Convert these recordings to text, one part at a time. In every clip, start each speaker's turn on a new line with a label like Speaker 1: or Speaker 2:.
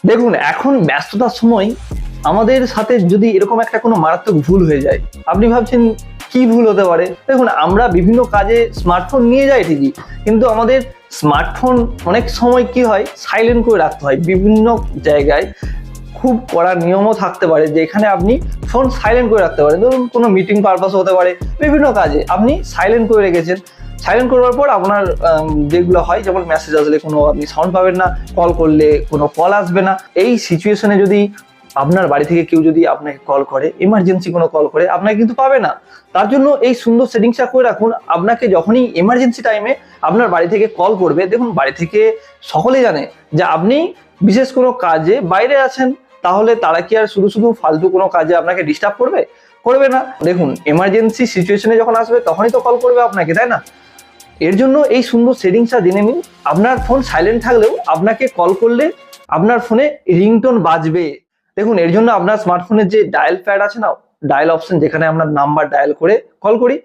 Speaker 1: দেখুন, এখন ব্যস্ততার সময় আমাদের সাথে যদি এরকম একটা কোনো মারাত্মক ভুল হয়ে যায়, আপনি ভাবছেন কি ভুল হতে পারে? দেখুন, আমরা বিভিন্ন কাজে স্মার্টফোন নিয়ে যাই ঠিকই, কিন্তু আমাদের স্মার্টফোন অনেক সময় কি হয়, সাইলেন্ট করে রাখতে হয়। বিভিন্ন জায়গায় খুব কড়া নিয়মও থাকতে পারে যে এখানে আপনি ফোন সাইলেন্ট করে রাখতে পারেন। ধরুন কোনো মিটিং পারপাস হতে পারে, বিভিন্ন কাজে আপনি সাইলেন্ট করে রেখেছেন। সাইলেন্ট করবার পর আপনার যেগুলো হয়, যেমন মেসেজ আসলে কোনো আপনি সাউন্ড পাবেন না, কল করলে কোনো কল আসবে না। এই সিচুয়েশনে যদি আপনার বাড়ি থেকে কেউ যদি আপনাকে কল করে, এমার্জেন্সি কোনো কল করে, আপনাকে কিন্তু পাবে না। তার জন্য এই সুন্দর সেটিংসটা করে রাখুন। আপনাকে যখনই এমার্জেন্সি টাইমে আপনার বাড়ি থেকে কল করবে, দেখুন বাড়ি থেকে সকলেই জানে যে আপনি বিশেষ কোনো কাজে বাইরে আছেন, তাহলে তারা কি আর শুধু শুধু ফালতু কোনো কাজে আপনাকে ডিস্টার্ব করবে? করবে না। দেখুন, এমার্জেন্সি সিচুয়েশনে যখন আসবে তখনই তো কল করবে আপনাকে, তাই না? এর জন্য এই সুন্দর সেটিংসটা জেনে নিন। আপনার ফোন সাইলেন্ট থাকলেও আপনাকে কল করলে আপনার ফোনে রিংটোন বাজবে। দেখুন, এর জন্য আপনার স্মার্টফোনের যে ডায়াল প্যাড আছে না, ডায়াল অপশন, যেখানে আমরা নাম্বার ডায়াল করে কল করি,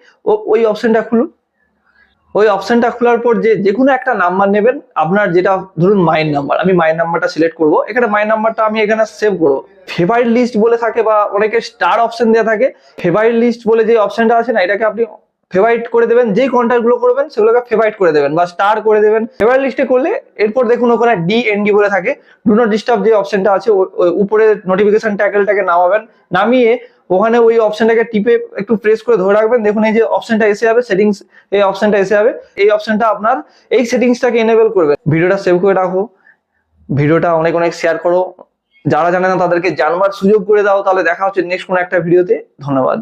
Speaker 1: ওই অপশনটা খুলুন। ওই অপশনটা খোলার পর যে কোনো একটা নাম্বার নেবেন, আপনার যেটা ধরুন মায়ের নাম্বার, আমি মায়ের নাম্বারটা সিলেক্ট করব। এখানে মায়ের নাম্বারটা আমি এখানে সেভ করবো। ফেভারিট লিস্ট বলে থাকে বা অনেকে স্টার অপশন দেওয়া থাকে। ফেভারিট লিস্ট বলে যে অপশনটা আছে না, এটাকে আপনি ফেভারিট করে দেবেন। যেই কন্ট্যাক্ট গুলো করবেন সেগুলোকে ফেভারিট করে দেবেন বা স্টার করে দেবেন। ফেভারিট লিস্টে করলে এরপর দেখুন ওখানে ডিএনডি বলে থাকে, ডু নট ডিস্টার্ব যে অপশনটা আছে, উপরে নোটিফিকেশন ট্যাগেলটাকে নামাবেন। নামিয়ে ওখানে ওই অপশনটাকে টিপে একটু প্রেস করে ধরে রাখবেন। দেখুন এই যে অপশনটা এসে যাবে, সেটিংস, এই অপশনটা এসে যাবে। এই অপশনটা আপনার এই সেটিংসটাকে এনেবল করবে। ভিডিওটা সেভ করে রাখো, ভিডিওটা অনেক অনেক শেয়ার করো, যারা জানে না তাদেরকে জানবার সুযোগ করে দাও। তাহলে দেখা হচ্ছে নেক্সট কোনো একটা ভিডিওতে। ধন্যবাদ।